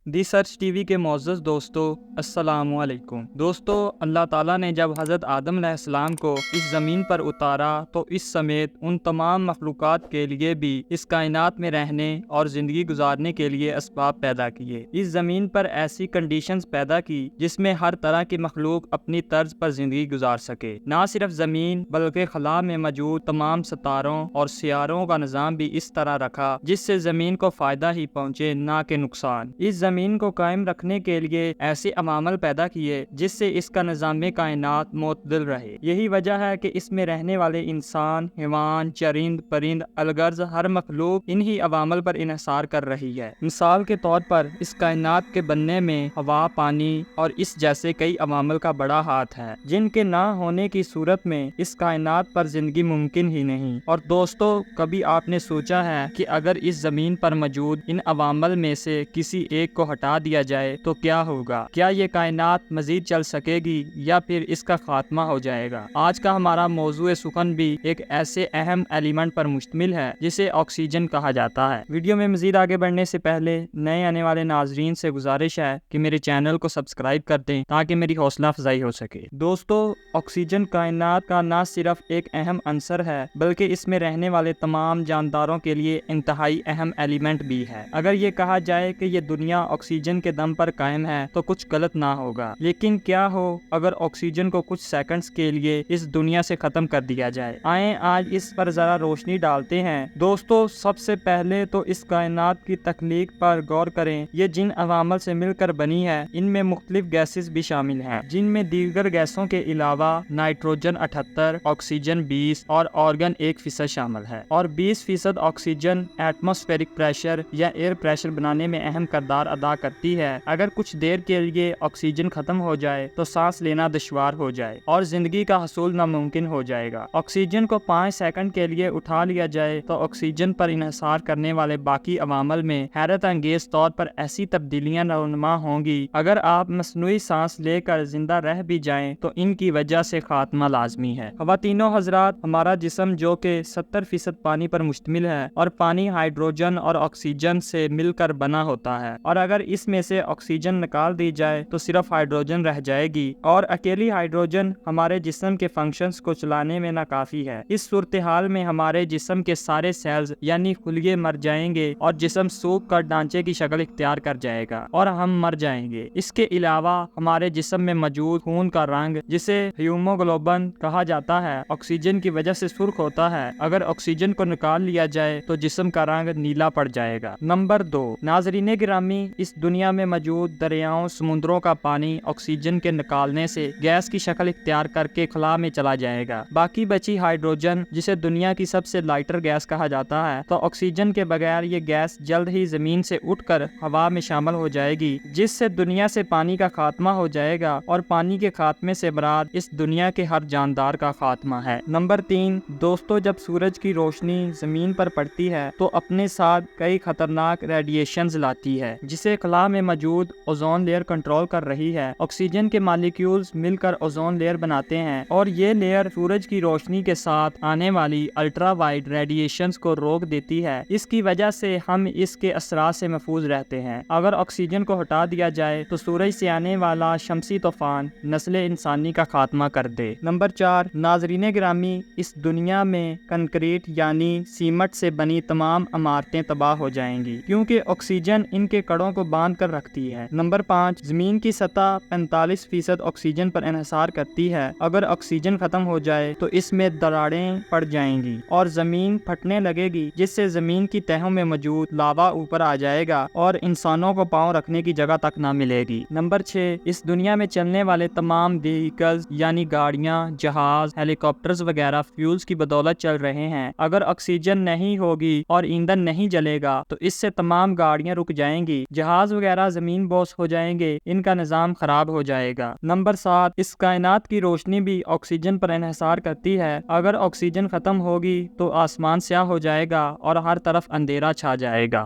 The search T V کے معزز دوستو السلام علیکم۔ دوستو، اللہ تعالیٰ نے جب حضرت آدم علیہ السلام کو اس زمین پر اتارا تو اس سمیت ان تمام مخلوقات کے لیے بھی اس کائنات میں رہنے اور زندگی گزارنے کے لیے اسباب پیدا کیے۔ اس زمین پر ایسی کنڈیشنز پیدا کی جس میں ہر طرح کی مخلوق اپنی طرز پر زندگی گزار سکے۔ نہ صرف زمین بلکہ خلا میں موجود تمام ستاروں اور سیاروں کا نظام بھی اس طرح رکھا جس سے زمین کو فائدہ ہی پہنچے نہ کہ نقصان۔ اس زمین کو قائم رکھنے کے لیے ایسے عوامل پیدا کیے جس سے اس کا نظام کائنات معتدل رہے۔ یہی وجہ ہے کہ اس میں رہنے والے انسان، حیوان، چرند، پرند، الغرض ہر مخلوق انہی عوامل پر انحصار کر رہی ہے۔ مثال کے طور پر اس کائنات کے بننے میں ہوا، پانی اور اس جیسے کئی عوامل کا بڑا ہاتھ ہے جن کے نہ ہونے کی صورت میں اس کائنات پر زندگی ممکن ہی نہیں۔ اور دوستو، کبھی آپ نے سوچا ہے کہ اگر اس زمین پر موجود ان عوامل میں سے کسی ایک کو ہٹا دیا جائے تو کیا ہوگا؟ کیا یہ کائنات مزید چل سکے گی یا پھر اس کا خاتمہ ہو جائے گا؟ آج کا ہمارا موضوع سخن بھی ایک ایسے اہم ایلیمنٹ پر مشتمل ہے جسے آکسیجن کہا جاتا ہے۔ ویڈیو میں مزید آگے بڑھنے سے پہلے نئے آنے والے ناظرین سے گزارش ہے کہ میرے چینل کو سبسکرائب کر دیں تاکہ میری حوصلہ افزائی ہو سکے۔ دوستو، آکسیجن کائنات کا نہ صرف ایک اہم عنصر ہے بلکہ اس میں رہنے والے تمام جانداروں کے لیے انتہائی اہم ایلیمنٹ بھی ہے۔ اگر یہ کہا جائے کہ یہ دنیا آکسیجن کے دم پر قائم ہے تو کچھ غلط نہ ہوگا، لیکن کیا ہو اگر آکسیجن کو کچھ سیکنڈز کے لیے اس دنیا سے ختم کر دیا جائے؟ آئیں آج اس پر ذرا روشنی ڈالتے ہیں۔ دوستو، سب سے پہلے تو اس کائنات کی تخلیق پر غور کریں۔ یہ جن عوامل سے مل کر بنی ہے ان میں مختلف گیسز بھی شامل ہیں جن میں دیگر گیسوں کے علاوہ نائٹروجن 78، آکسیجن 20 اور آرگن 1% شامل ہے، اور 20% آکسیجن ایٹماسفیرک پریشر یا ایئر پریشر بنانے میں اہم کردار ادا کرتی ہے۔ اگر کچھ دیر کے لیے آکسیجن ختم ہو جائے تو سانس لینا دشوار ہو جائے اور زندگی کا حصول ناممکن ہو جائے گا۔ آکسیجن کو 5 سیکنڈ کے لیے اٹھا لیا جائے تو آکسیجن پر انحصار کرنے والے باقی عوامل میں حیرت انگیز طور پر ایسی تبدیلیاں رونما ہوں گی۔ اگر آپ مصنوعی سانس لے کر زندہ رہ بھی جائیں تو ان کی وجہ سے خاتمہ لازمی ہے۔ خواتینو حضرات، ہمارا جسم جو کہ 70% پانی پر مشتمل ہے اور پانی ہائیڈروجن اور آکسیجن سے مل کر بنا ہوتا ہے، اور اگر اس میں سے آکسیجن نکال دی جائے تو صرف ہائیڈروجن رہ جائے گی، اور اکیلی ہائیڈروجن ہمارے جسم کے فنکشنز کو چلانے میں ناکافی ہے۔ اس صورتحال میں ہمارے جسم کے سارے سیلز یعنی خلیے مر جائیں گے اور جسم سوکھ کر ڈھانچے کی شکل اختیار کر جائے گا اور ہم مر جائیں گے۔ اس کے علاوہ ہمارے جسم میں موجود خون کا رنگ، جسے ہیموگلوبن کہا جاتا ہے، آکسیجن کی وجہ سے سرخ ہوتا ہے۔ اگر آکسیجن کو نکال لیا جائے تو جسم کا رنگ نیلا پڑ جائے گا۔ نمبر 2، ناظرین گرامی، اس دنیا میں موجود دریاؤں، سمندروں کا پانی آکسیجن کے نکالنے سے گیس کی شکل اختیار کر کے خلا میں چلا جائے گا۔ باقی بچی ہائیڈروجن، جسے دنیا کی سب سے لائٹر گیس کہا جاتا ہے، تو آکسیجن کے بغیر یہ گیس جلد ہی زمین سے اٹھ کر ہوا میں شامل ہو جائے گی، جس سے دنیا سے پانی کا خاتمہ ہو جائے گا، اور پانی کے خاتمے سے مراد اس دنیا کے ہر جاندار کا خاتمہ ہے۔ نمبر 3، دوستو، جب سورج کی روشنی زمین پر پڑتی ہے تو اپنے ساتھ کئی خطرناک ریڈیشنز لاتی ہے جسے خلا میں موجود اوزون لیئر کنٹرول کر رہی ہے۔ آکسیجن کے مالیکیولز مل کر اوزون لیئر بناتے ہیں اور یہ لیئر سورج کی روشنی کے ساتھ آنے والی الٹرا وائٹ ریڈیشنز کو روک دیتی ہے۔ اس کی وجہ سے ہم اس کے اثرات سے محفوظ رہتے ہیں۔ اگر آکسیجن کو ہٹا دیا جائے تو سورج سے آنے والا شمسی طوفان نسل انسانی کا خاتمہ کر دے۔ نمبر 4، ناظرین گرامی، اس دنیا میں کنکریٹ یعنی سیمنٹ سے بنی تمام عمارتیں تباہ ہو جائیں گی کیونکہ آکسیجن ان کے کڑوں کو باندھ کر رکھتی ہے۔ نمبر 5، زمین کی سطح 45% آکسیجن پر انحصار کرتی ہے۔ اگر آکسیجن ختم ہو جائے تو اس میں دراڑیں پڑ جائیں گی اور زمین پھٹنے لگے گی، جس سے زمین کی تہوں میں موجود لاوا اوپر آ جائے گا اور انسانوں کو پاؤں رکھنے کی جگہ تک نہ ملے گی۔ نمبر 6، اس دنیا میں چلنے والے تمام وہیکلز یعنی گاڑیاں، جہاز، ہیلی کاپٹرز وغیرہ فیولز کی بدولت چل رہے ہیں۔ اگر آکسیجن نہیں ہوگی اور ایندھن نہیں جلے گا تو اس سے تمام گاڑیاں رک جائیں گی، جہاز وغیرہ زمین بوس ہو جائیں گے، ان کا نظام خراب ہو جائے گا۔ نمبر 7، اس کائنات کی روشنی بھی آکسیجن پر انحصار کرتی ہے۔ اگر آکسیجن ختم ہوگی تو آسمان سیاہ ہو جائے گا اور ہر طرف اندھیرا چھا جائے گا۔